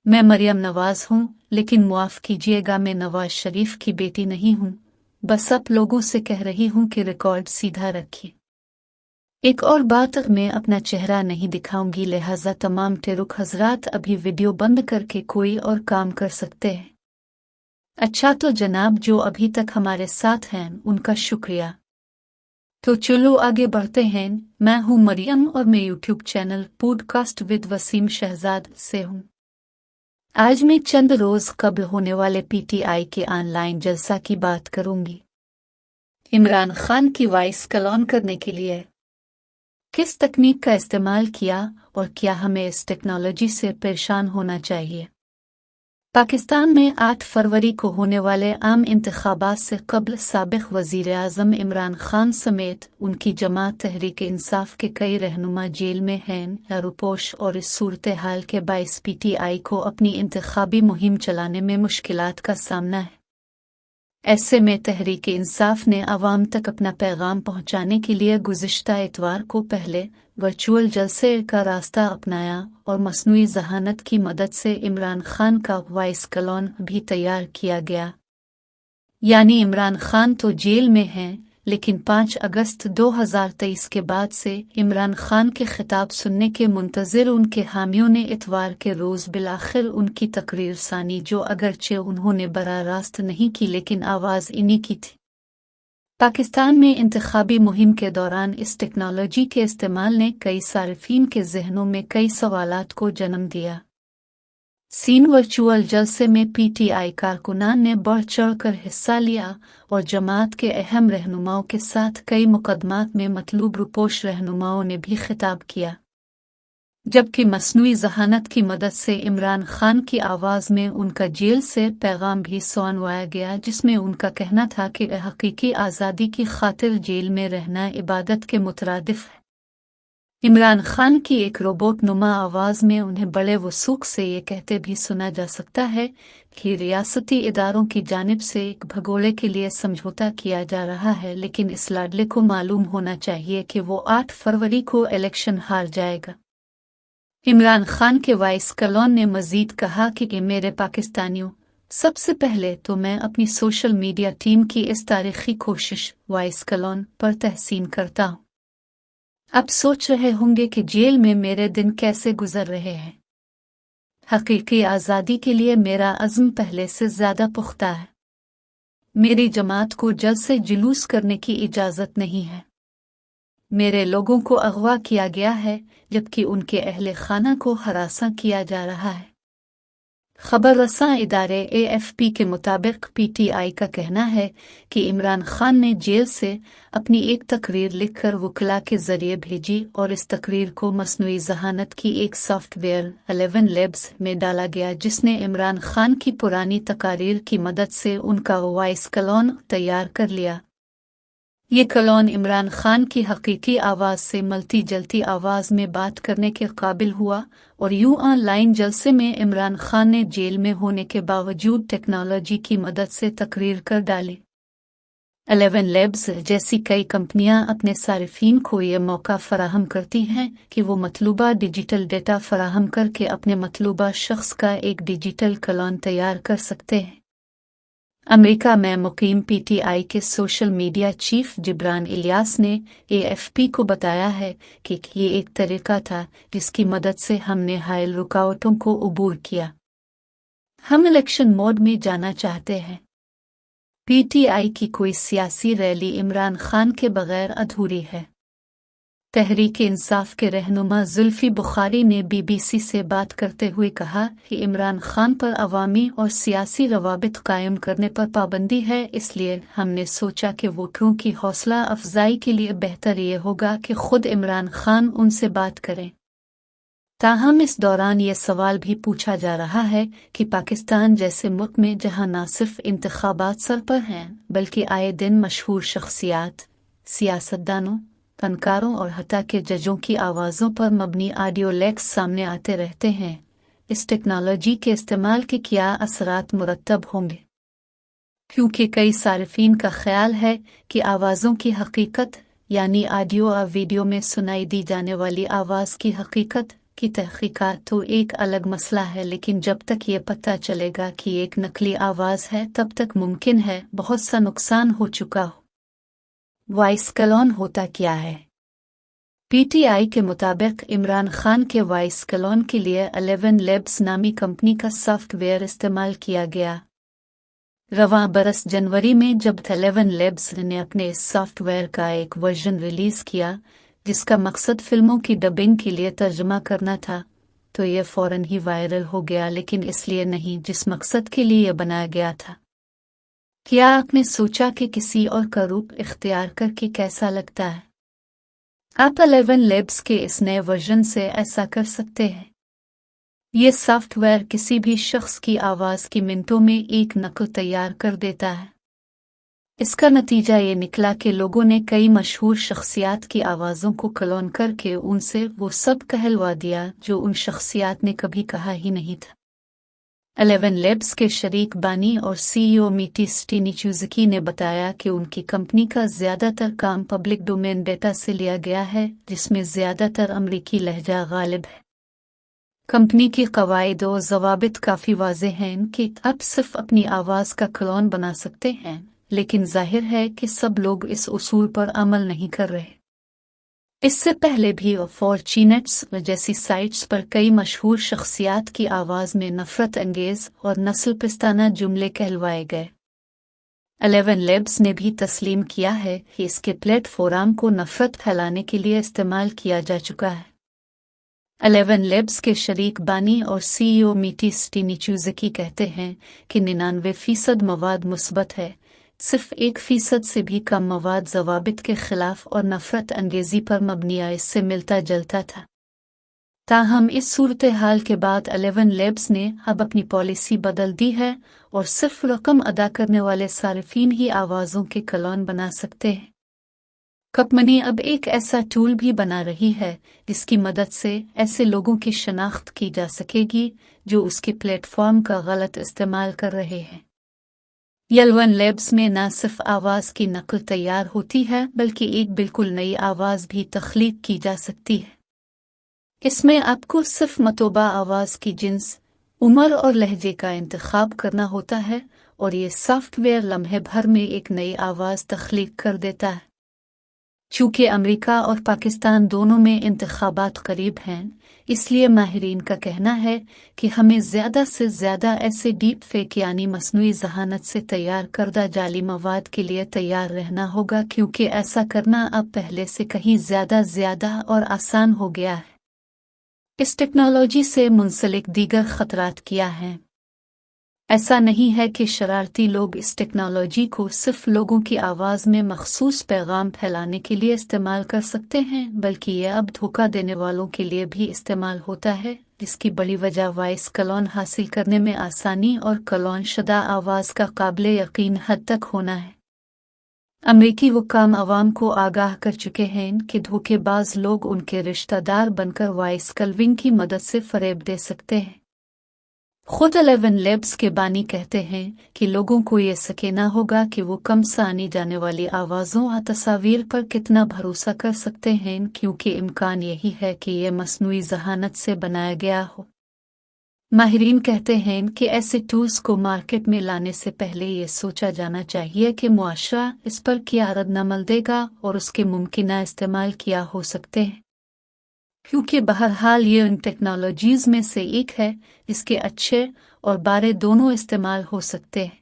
मैं मरियम नवाज हूँ, लेकिन मुआफ़ कीजिएगा, मैं नवाज शरीफ की बेटी नहीं हूँ। बस आप लोगों से कह रही हूँ कि रिकॉर्ड सीधा रखिए। एक और बात, मैं अपना चेहरा नहीं दिखाऊंगी, लिहाजा तमाम टेरुक हजरात अभी वीडियो बंद करके कोई और काम कर सकते हैं। अच्छा तो जनाब, जो अभी तक हमारे साथ हैं उनका शुक्रिया। तो चलो आगे बढ़ते हैं। मैं हूँ मरियम और मैं YouTube channel podcast with Waseem Shahzad से हूँ। आज मैं चंद रोज कब्ल होने वाले पीटीआई के ऑनलाइन जलसा की बात करूंगी। इमरान खान की वॉइस क्लोन करने के लिए किस तकनीक का इस्तेमाल किया और क्या हमें इस टेक्नोलॉजी से परेशान होना चाहिए। पाकिस्तान में 8 फरवरी को होने वाले आम इंतखाबात से कबल साबिक वज़ीर आज़म इमरान खान समेत उनकी जमात तहरीक इंसाफ के कई रहनुमा जेल में हैं। रुपोश और इस सूरत हाल के बाइस पीटीआई को अपनी इंतखाबी मुहिम चलाने में मुश्किलात का सामना है। ऐसे में तहरीक इंसाफ ने आवाम तक अपना पैगाम पहुंचाने के लिए गुज़िश्ता इतवार को पहले वर्चुअल जलसे का रास्ता अपनाया और मसनूई ज़हानत की मदद से इमरान खान का वॉइस क्लोन भी तैयार किया गया। यानी इमरान खान तो जेल में हैं, लेकिन 5 अगस्त 2023 के बाद से इमरान खान के खिताब सुनने के मुंतज़िर उनके हामियों ने इतवार के रोज़ बिलाखिर उनकी तकरीर सानी, जो अगरचे उन्होंने बराह रास्त नहीं की लेकिन आवाज़ इन्हीं की थी। पाकिस्तान में इंतखाबी मुहिम के दौरान इस टेक्नोलॉजी के इस्तेमाल ने कई सारिफीन के जहनों में कई सवालात को जन्म दिया। सीन वर्चुअल जलसे में पीटीआई कारकुनान ने बढ़ चढ़ कर हिस्सा लिया और जमात के अहम रहनुमाओं के साथ कई मुकदमात में मतलूब रुपोश रहनुमाओं ने भी खिताब किया, जबकि मसनूई ज़हानत की मदद से इमरान खान की आवाज़ में उनका जेल से पैगाम भी सुनवाया गया, जिसमें उनका कहना था कि हकीकी आज़ादी की खातिर जेल में रहना इबादत के मुतरादिफ है। इमरान खान की एक रोबोट नुमा आवाज़ में उन्हें बड़े वसूख से ये कहते भी सुना जा सकता है कि रियासती इदारों की जानिब से एक भगोड़े के लिए समझौता किया जा रहा है, लेकिन इस लाडले को मालूम होना चाहिए कि वो 8 फरवरी को इलेक्शन हार जाएगा। इमरान खान के वॉइस क्लोन ने मजीद कहा कि मेरे पाकिस्तानियों, सबसे पहले तो मैं अपनी सोशल मीडिया टीम की इस तारीखी कोशिश वॉइस क्लोन पर तहसीन करता हूँ। अब सोच रहे होंगे कि जेल में मेरे दिन कैसे गुजर रहे हैं। हकीकी आज़ादी के लिए मेरा अज़्म पहले से ज़्यादा पुख्ता है। मेरी जमात को जल्द से जुलूस करने की इजाज़त नहीं है। मेरे लोगों को अगवा किया गया है, जबकि उनके अहले खाना को हरासा किया जा रहा है। खबर रसां इदारे AFP के मुताबिक पीटीआई का कहना है कि इमरान खान ने जेल से अपनी एक तकरीर लिखकर वकला के जरिए भेजी और इस तकरीर को मसनूई ज़हानत की एक सॉफ्टवेयर 11 लेब्स में डाला गया, जिसने इमरान खान की पुरानी तकारीर की मदद से उनका वॉइस क्लोन तैयार कर लिया। ये क्लोन इमरान खान की हकीकी आवाज़ से मलती जलती आवाज़ में बात करने के काबिल हुआ और यूं ऑनलाइन जलसे में इमरान खान ने जेल में होने के बावजूद टेक्नोलॉजी की मदद से तकरीर कर डाली। 11 लेब्स जैसी कई कंपनियां अपने सारिफीन को ये मौका फराहम करती हैं कि वो मतलूबा डिजिटल डेटा फराहम करके अपने मतलूबा शख्स का एक डिजिटल क्लोन तैयार कर सकते हैं। अमेरिका में मुकीम पीटीआई के social media chief Jibran Ilyas ने AFP को बताया है कि ये एक तरीका था जिसकी मदद से हमने हायल रुकावटों को अबूर किया। हम इलेक्शन मोड में जाना चाहते हैं। पीटीआई की कोई सियासी रैली इमरान खान के बगैर अधूरी है। तहरीक इंसाफ के रहनुमा जुल्फी बुखारी ने BBC से बात करते हुए कहा कि इमरान खान पर अवामी और सियासी रवाबित कायम करने पर पाबंदी है, इसलिए हमने सोचा कि वोटरों की हौसला अफजाई के लिए बेहतर ये होगा कि खुद इमरान खान उनसे बात करें। ताहम इस दौरान ये सवाल भी पूछा जा रहा है कि पाकिस्तान जैसे मुल्क में जहां न सिर्फ इंतखाबात सर पर हैं, बल्कि आए दिन मशहूर शख्सियात, सियासतदानों, फनकारों और हत्ता के जजों की आवाज़ों पर मबनी ऑडियो लेक्स सामने आते रहते हैं, इस टेक्नोलॉजी के इस्तेमाल के क्या असरात मुरतब होंगे। क्योंकि कई सारिफीन का ख्याल है कि आवाज़ों की हकीकत यानी ऑडियो और वीडियो में सुनाई दी जाने वाली आवाज़ की हकीकत की तहकीकात तो एक अलग मसला है, लेकिन जब तक ये पता चलेगा कि एक नकली आवाज़ है तब तक मुमकिन है बहुत सा नुकसान हो चुका हो। वॉइस क्लोन होता क्या है? पीटीआई के मुताबिक इमरान खान के वॉइस क्लोन के लिए 11 लैब्स नामी कंपनी का सॉफ्टवेयर इस्तेमाल किया गया। रवां बरस जनवरी में जब 11 लैब्स ने अपने इस सॉफ्टवेयर का एक वर्जन रिलीज़ किया जिसका मकसद फिल्मों की डबिंग के लिए तर्जुमा करना था, तो ये फौरन ही वायरल हो गया, लेकिन इसलिए नहीं जिस मकसद के लिए यह बनाया गया था। क्या आपने सोचा कि किसी और का रूप इख्तियार करके कैसा लगता है? आप 11 लैब्स के इस नए वर्जन से ऐसा कर सकते हैं। ये सॉफ्टवेयर किसी भी शख्स की आवाज़ की मिनटों में एक नकल तैयार कर देता है। इसका नतीजा ये निकला कि लोगों ने कई मशहूर शख्सियात की आवाज़ों को क्लोन करके उनसे वो सब कहलवा दिया जो उन शख्सियात ने कभी कहा ही नहीं था। 11 लैब्स के शरीक बानी और सीईओ मीटी स्टीनीचुज़की ने बताया कि उनकी कंपनी का ज़्यादातर काम पब्लिक डोमेन डेटा से लिया गया है, जिसमें ज़्यादातर अमरीकी लहजा गालिब है। कंपनी की कवायद और ज़वाबित काफ़ी वाज़ेह हैं कि आप सिर्फ अपनी आवाज़ का क्लोन बना सकते हैं, लेकिन जाहिर है कि सब लोग इस उसूल पर अमल नहीं कर रहे। इससे पहले भी फॉर्च्यूनेट्स जैसी साइट्स पर कई मशहूर शख्सियात की आवाज़ में नफरत अंगेज और नस्ल पिस्ताना जुमले कहलवाए गए। 11 लैब्स ने भी तस्लीम किया है कि इसके प्लेटफॉर्म को नफरत फैलाने के लिए इस्तेमाल किया जा चुका है। 11 लैब्स के शरीक बानी और सीईओ मीटी स्टीनीचुज़की कहते हैं कि 99% मवाद मुस्बत है, सिर्फ 1% से भी कम मवाद ज़वाबित के खिलाफ और नफरत अंगेजी पर मबनिया इससे मिलता जुलता था। ताहम इस सूरत हाल के बाद 11 लैब्स ने अब अपनी पॉलिसी बदल दी है और सिर्फ रकम अदा करने वाले सारिफीन ही आवाज़ों के क्लोन बना सकते हैं। कंपनी अब एक ऐसा टूल भी बना रही है जिसकी मदद से ऐसे लोगों की शनाख्त की जा सकेगी जो उसके प्लेटफॉर्म का गलत इस्तेमाल कर रहे हैं। 11 लैब्स में न सिर्फ आवाज़ की नकल तैयार होती है बल्कि एक बिल्कुल नई आवाज़ भी तख्लीक की जा सकती है। इसमें आपको सिर्फ मतोबा आवाज़ की जिन्स, उम्र और लहजे का इंतखाब करना होता है और ये सॉफ्टवेयर लम्हे भर में एक नई आवाज़ तख्लीक कर देता है। चूँकि अमेरिका और पाकिस्तान दोनों में इंतखाबात करीब हैं, इसलिए माहिरीन का कहना है कि हमें ज़्यादा से ज़्यादा ऐसे डीप फेक यानी मसनूई ज़हानत से तैयार करदा जाली मवाद के लिए तैयार रहना होगा, क्योंकि ऐसा करना अब पहले से कहीं ज़्यादा और आसान हो गया है। इस टेक्नोलॉजी से मुंसलिक दीगर ख़तरात क्या हैं? ऐसा नहीं है कि शरारती लोग इस टेक्नोलॉजी को सिर्फ लोगों की आवाज़ में मखसूस पैगाम फैलाने के लिए इस्तेमाल कर सकते हैं, बल्कि यह अब धोखा देने वालों के लिए भी इस्तेमाल होता है, जिसकी बड़ी वजह वॉइस क्लोन हासिल करने में आसानी और क्लोन शुदा आवाज़ का काबिल यकीन हद तक होना है। अमरीकी हुक्काम अवाम को आगाह कर चुके हैं कि धोखेबाज लोग उनके रिश्तेदार बनकर वॉइस क्लोनिंग की मदद से फरेब दे सकते हैं। खुद 11 लैब्स के बानी कहते हैं कि लोगों को ये सकेना होगा कि वो कम से आनी जाने वाली आवाज़ों और तस्वीर पर कितना भरोसा कर सकते हैं, क्योंकि इम्कान यही है कि ये मसनूई ज़हानत से बनाया गया हो। माहिरीन कहते हैं कि ऐसे टूल्स को मार्केट में लाने से पहले ये सोचा जाना चाहिए कि मुआशरा इस पर क्या रद्दअमल देगा और उसके मुमकिना इस्तेमाल किया हो सकते हैं, क्योंकि बहरहाल ये उन टेक्नोलॉजीज़ में से एक है जिसके अच्छे और बुरे दोनों इस्तेमाल हो सकते हैं।